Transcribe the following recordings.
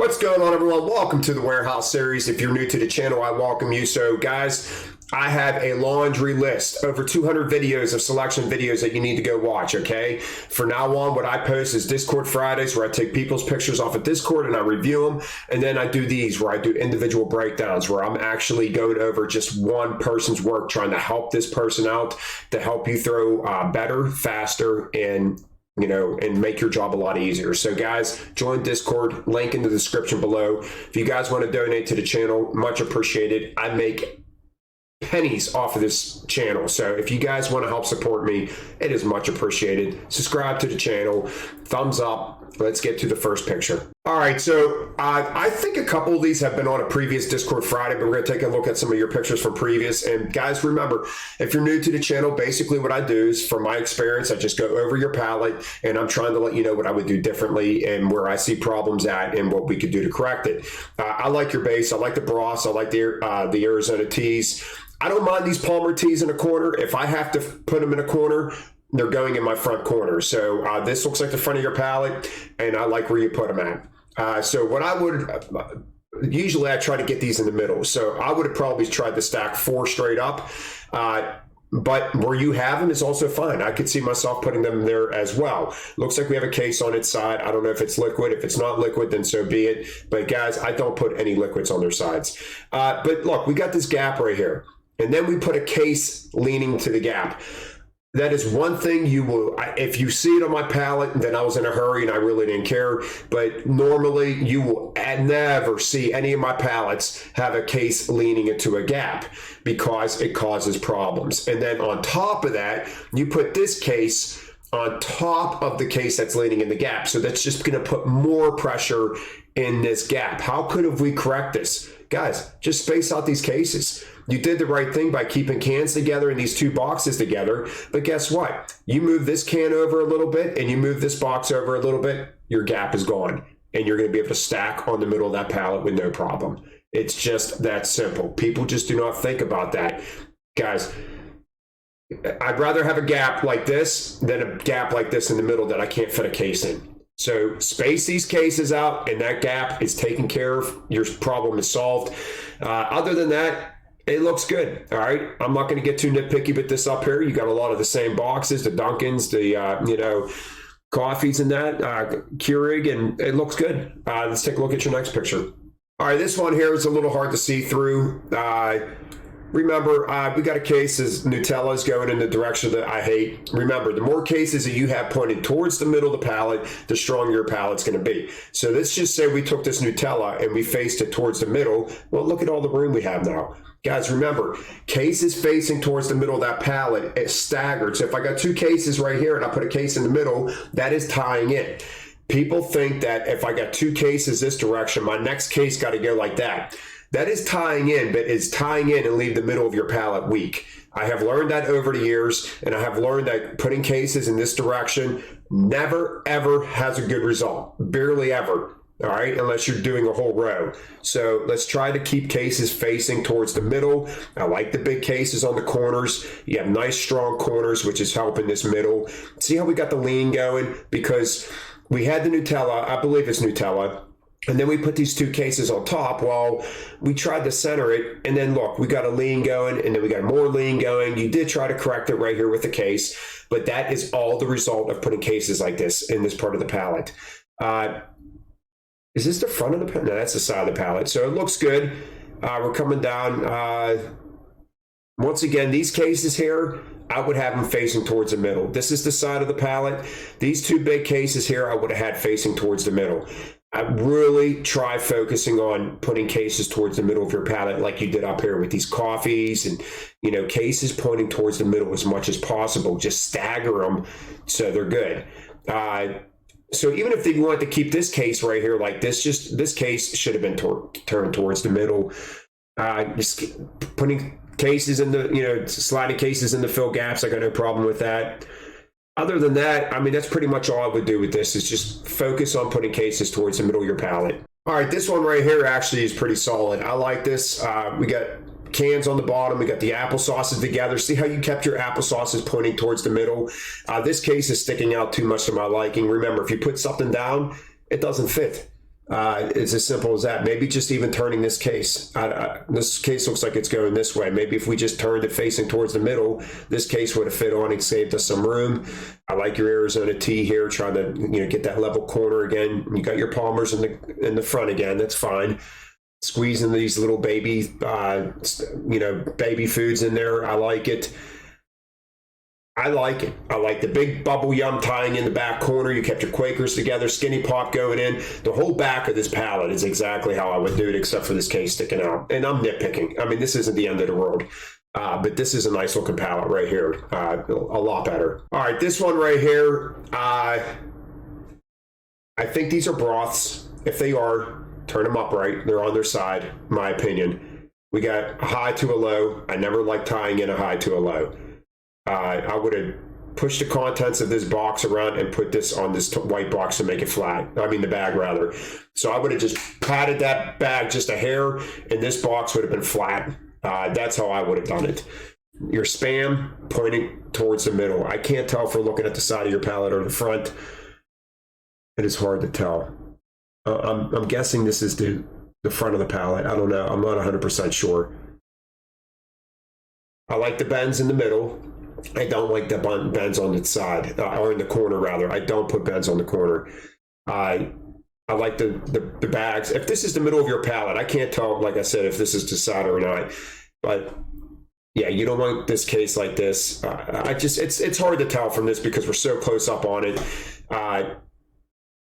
What's going on, everyone? Welcome to the Warehouse Series. If you're new to the channel, I welcome you. So guys, I have a laundry list, over 200 videos of selection videos that you need to go watch, okay? For now on, what I post is Discord Fridays, where I take people's pictures off of Discord and I review them. And then I do these, where I do individual breakdowns, where I'm actually going over just one person's work, trying to help this person out, to help you throw better, faster, and and make your job a lot easier. So guys, join Discord, link in the description below. If you guys want to donate to the channel, much appreciated. I make pennies off of this channel. So if you guys want to help support me, it is much appreciated. Subscribe to the channel, thumbs up. Let's get to the first picture. All right, so I think a couple of these have been on a previous Discord Friday, but we're going to take a look at some of your pictures from previous. And guys, remember, if you're new to the channel, basically what I do is, from my experience, I just go over your palette and I'm trying to let you know what I would do differently and where I see problems at and what we could do to correct it. I like your base. I like the Bros. I like the Arizona tees. I don't mind these Palmer tees in a corner. If I have to put them in a corner, they're going in my front corner. So this looks like the front of your palette, and I like where you put them at. So what I would, usually I try to get these in the middle. So I would have probably tried to stack 4 straight up. But where you have them is also fine. I could see myself putting them there as well. Looks like we have a case on its side. I don't know if it's liquid. If it's not liquid, then so be it. But guys, I don't put any liquids on their sides. But look, we got this gap right here. And then we put a case leaning to the gap. That is one thing you will, if you see it on my palette, then I was in a hurry and I really didn't care. But normally you will never see any of my palettes have a case leaning into a gap, because it causes problems. And then on top of that, you put this case on top of the case that's leaning in the gap. So that's just going to put more pressure in this gap. How could we correct this? Guys, just space out these cases. You did the right thing by keeping cans together and these 2 boxes together. But guess what? You move this can over a little bit and you move this box over a little bit, your gap is gone. And you're going to be able to stack on the middle of that pallet with no problem. It's just that simple. People just do not think about that. Guys, I'd rather have a gap like this than a gap like this in the middle that I can't fit a case in. So space these cases out, and that gap is taken care of. Your problem is solved. Other than that, it looks good. All right. I'm not going to get too nitpicky with this up here. You got a lot of the same boxes, the Dunkins, the, coffees and that, Keurig, and it looks good. Let's take a look at your next picture. All right. This one here is a little hard to see through. Remember, we got a case as Nutella's going in the direction that I hate. Remember, the more cases that you have pointed towards the middle of the palette, the stronger your palette's going to be. So let's just say we took this Nutella and we faced it towards the middle. Well, look at all the room we have now. Guys, remember, cases facing towards the middle of that palette is staggered. So if I got 2 cases right here and I put a case in the middle, that is tying in. People think that if I got 2 cases this direction, my next case got to go like that. That is tying in, but it's tying in and leave the middle of your palette weak. I have learned that over the years, and I have learned that putting cases in this direction never, ever has a good result. Barely ever, all right, unless you're doing a whole row. So let's try to keep cases facing towards the middle. I like the big cases on the corners. You have nice, strong corners, which is helping this middle. See how we got the lean going? Because we had the Nutella, I believe it's Nutella, and then we put these 2 cases on top. Well, we tried to center it, and then look, we got a lean going, and then we got more lean going. You did try to correct it right here with the case, but that is all the result of putting cases like this in this part of the palette. Is this the front of the palette? No, that's the side of the palette. So it looks good. We're coming down. Once again, these cases here, I would have them facing towards the middle. This is the side of the palette. These 2 big cases here, I would have had facing towards the middle. I really try focusing on putting cases towards the middle of your palette like you did up here with these coffees, and, cases pointing towards the middle as much as possible. Just stagger them so they're good. So even if you want to keep this case right here like this, just this case should have been turned towards the middle. Just putting cases in the, sliding cases in the fill gaps, I got no problem with that. Other than that, I mean, that's pretty much all I would do with this, is just focus on putting cases towards the middle of your palette. All right, this one right here actually is pretty solid. I like this. We got cans on the bottom. We got the applesauces together. See how you kept your applesauces pointing towards the middle? This case is sticking out too much to my liking. Remember, if you put something down, it doesn't fit. It's as simple as that. Maybe just even turning this case. This case looks like it's going this way. Maybe if we just turned it facing towards the middle, this case would have fit on and saved us some room. I like your Arizona T here, trying to get that level corner again. You got your Palmers in the front again. That's fine. Squeezing these little baby, baby foods in there. I like it. I like it. I like the big bubble yum tying in the back corner. You kept your Quakers together, skinny pop going in. The whole back of this pallet is exactly how I would do it, except for this case sticking out. And I'm nitpicking. I mean, this isn't the end of the world. But this is a nice looking pallet right here. A lot better. All right, this one right here. I think these are broths. If they are, turn them upright. They're on their side, in my opinion. We got a high to a low. I never like tying in a high to a low. I would have pushed the contents of this box around and put this on this white box to make it flat. I mean, the bag rather. So I would have just patted that bag just a hair, and this box would have been flat. That's how I would have done it. Your spam pointing towards the middle. I can't tell if we're looking at the side of your pallet or the front. It is hard to tell. I'm guessing this is the front of the pallet. I don't know. I'm not 100% sure. I like the bends in the middle. I don't like the bends on the side, or in the corner rather. I don't put bends on the corner. I like the bags. If this is the middle of your pallet, I can't tell, like I said, if this is the side or not. But yeah, you don't want this case like this. It's hard to tell from this because we're so close up on it.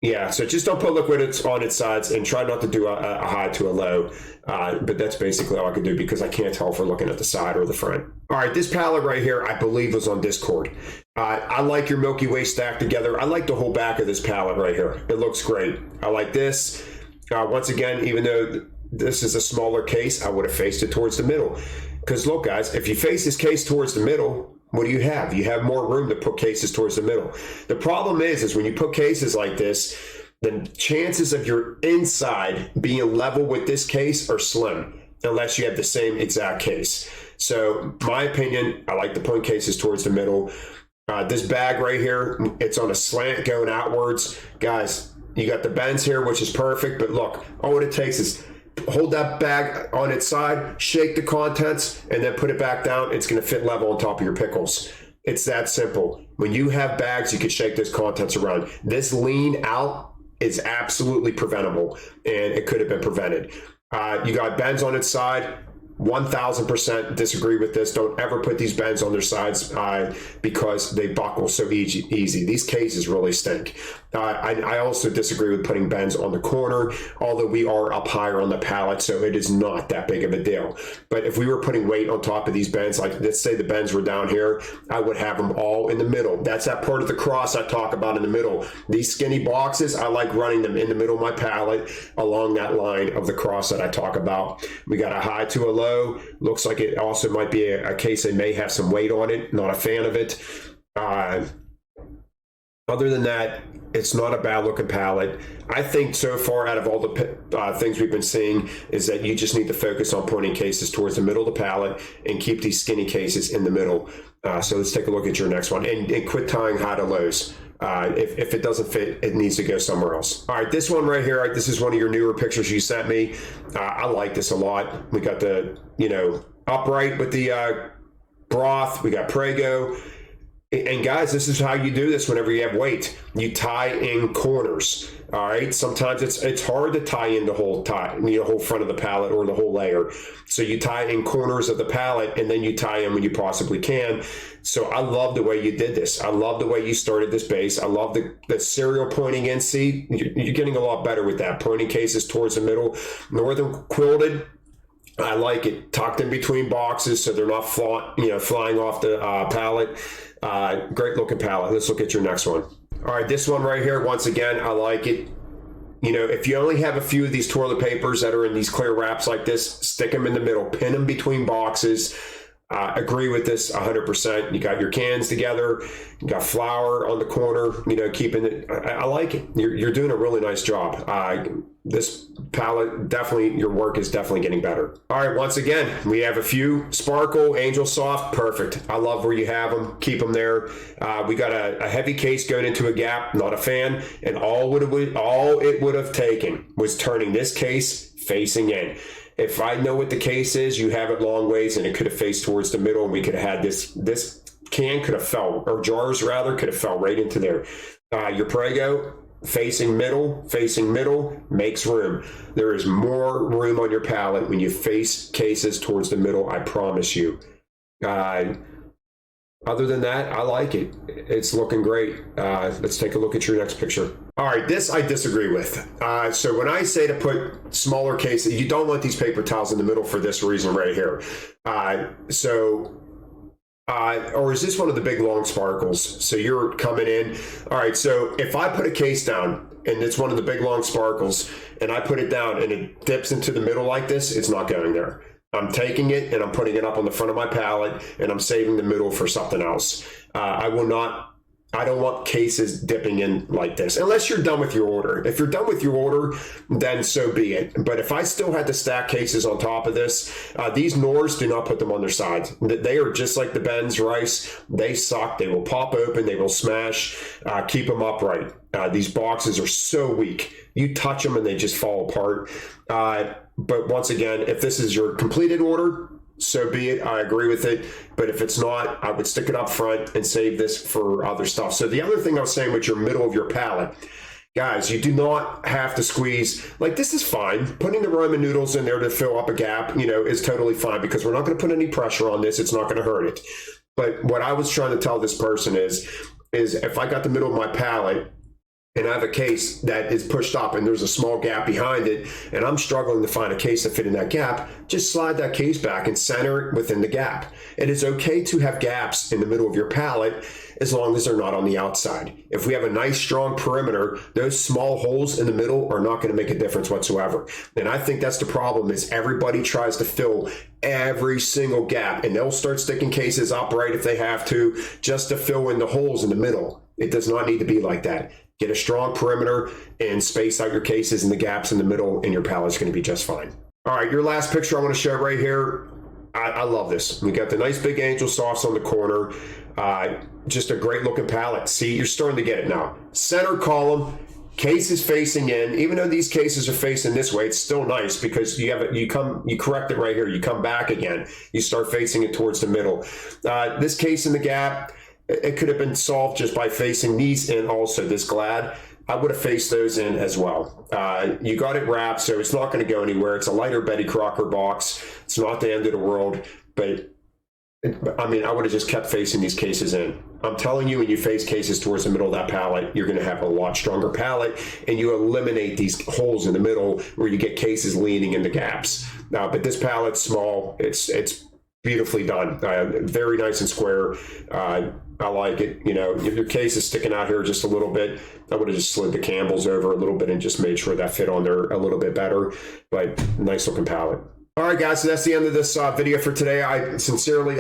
Yeah, so just don't put liquid on its sides and try not to do a high to a low. But that's basically all I can do because I can't tell if we're looking at the side or the front. All right, this pallet right here, I believe was on Discord. I like your Milky Way stacked together. I like the whole back of this pallet right here. It looks great. I like this. Once again, even though this is a smaller case, I would have faced it towards the middle. Because look, guys, if you face this case towards the middle, what do you have? You have more room to put cases towards the middle. The problem is when you put cases like this, the chances of your inside being level with this case are slim, unless you have the same exact case. So my opinion, I like to put cases towards the middle. This bag right here, it's on a slant going outwards. Guys, you got the bends here, which is perfect, but look, all it takes is hold that bag on its side, shake the contents, and then put it back down. It's going to fit level on top of your pickles. It's that simple. When you have bags, you can shake those contents around. This lean out is absolutely preventable, and it could have been prevented. You got bends on its side. 1000% disagree with this. Don't ever put these bends on their sides because they buckle so easy. These cases really stink. I also disagree with putting bends on the corner, although we are up higher on the pallet, so it is not that big of a deal. But if we were putting weight on top of these bends, like let's say the bends were down here, I would have them all in the middle. That's that part of the cross I talk about in the middle. These skinny boxes, I like running them in the middle of my pallet along that line of the cross that I talk about. We got a high to a low. Looks like it also might be a case that may have some weight on it. Not a fan of it. Other than that, it's not a bad looking pallet. I think so far out of all the things we've been seeing is that you just need to focus on pointing cases towards the middle of the pallet and keep these skinny cases in the middle. So let's take a look at your next one and quit tying high to lows. If it doesn't fit, it needs to go somewhere else. All right, this one right here, this is one of your newer pictures you sent me. I like this a lot. We got the, upright with the broth. We got Prego. And guys, this is how you do this whenever you have weight. You tie in corners. All right. Sometimes it's hard to tie in the whole whole front of the pallet or the whole layer. So you tie in corners of the pallet and then you tie in when you possibly can. So I love the way you did this. I love the way you started this base. I love the serial pointing in. See, you're getting a lot better with that. Pointing cases towards the middle. Northern quilted. I like it. Tucked in between boxes so they're not flying off the pallet. Great looking pallet. Let's look at your next one. All right, this one right here, once again, I like it. If you only have a few of these toilet papers that are in these clear wraps like this, stick them in the middle, pin them between boxes. Agree with this 100%. You got your cans together, you got flour on the corner, you know, keeping it. I like it. You're doing a really nice job. This palette, definitely, your work is definitely getting better. All right, once again, we have a few Sparkle, Angel Soft, perfect. I love where you have them. Keep them there. We got a heavy case going into a gap, not a fan, and all it would have taken was turning this case facing in. If I know what the case is, you have it long ways, and it could have faced towards the middle, and we could have had this can could have fell, or jars rather, could have fell right into there. Your Prego facing middle makes room. There is more room on your palette when you face cases towards the middle, I promise you. Other than that, I like it. It's looking great. Let's take a look at your next picture. All right, this I disagree with. So when I say to put smaller cases, you don't want these paper towels in the middle for this reason right here. Or is this one of the big long sparkles? So you're coming in. All right, so if I put a case down and it's one of the big long sparkles and I put it down and it dips into the middle like this, it's not going there. I'm taking it and I'm putting it up on the front of my palette and I'm saving the middle for something else. I don't want cases dipping in like this unless you're done with your order. If you're done with your order, then so be it. But if I still had to stack cases on top of this, these Knorrs, do not put them on their sides. They are just like the Ben's rice. They suck. They will pop open. They will smash. Keep them upright. These boxes are so weak. You touch them and they just fall apart. But once again, if this is your completed order, so be it. I agree with it. But if it's not, I would stick it up front and save this for other stuff. So the other thing I was saying with your middle of your palette, guys, you do not have to squeeze. Like, this is fine. Putting the ramen noodles in there to fill up a gap, you know, is totally fine because we're not going to put any pressure on this. It's not going to hurt it. But what I was trying to tell this person is if I got the middle of my palette and I have a case that is pushed up and there's a small gap behind it, and I'm struggling to find a case to fit in that gap, just slide that case back and center it within the gap. It is okay to have gaps in the middle of your palette as long as they're not on the outside. If we have a nice strong perimeter, those small holes in the middle are not going to make a difference whatsoever. And I think that's the problem, is everybody tries to fill every single gap, and they'll start sticking cases upright if they have to, just to fill in the holes in the middle. It does not need to be like that. Get a strong perimeter and space out your cases and the gaps in the middle, and your palette's going to be just fine. All right, your last picture I want to show right here. I love this. We got the nice big Angel Softs on the corner. Just a great looking palette. See, you're starting to get it now. Center column, cases facing in. Even though these cases are facing this way, it's still nice because you have it. You correct it right here. You come back again. You start facing it towards the middle. This case in the gap, it could have been solved just by facing these in also. This Glad, I would have faced those in as well. You got it wrapped, so it's not going to go anywhere. It's a lighter Betty Crocker box. It's not the end of the world, but I mean, I would have just kept facing these cases in. I'm telling you, when you face cases towards the middle of that palette, you're going to have a lot stronger palette, and you eliminate these holes in the middle where you get cases leaning in the gaps. But this palette's small. It's beautifully done. Very nice and square. I like it. You know, if your case is sticking out here just a little bit, I would have just slid the Campbell's over a little bit and just made sure that fit on there a little bit better. But nice looking palette. All right, guys, so that's the end of this video for today. I sincerely,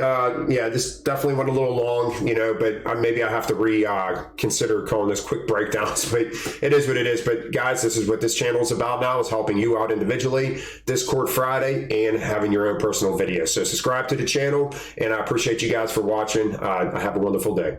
this definitely went a little long, you know, but maybe I have to reconsider calling this quick breakdowns, but it is what it is. But guys, this is what this channel is about now, is helping you out individually, Discord Friday, and having your own personal videos. So subscribe to the channel, and I appreciate you guys for watching. Have a wonderful day.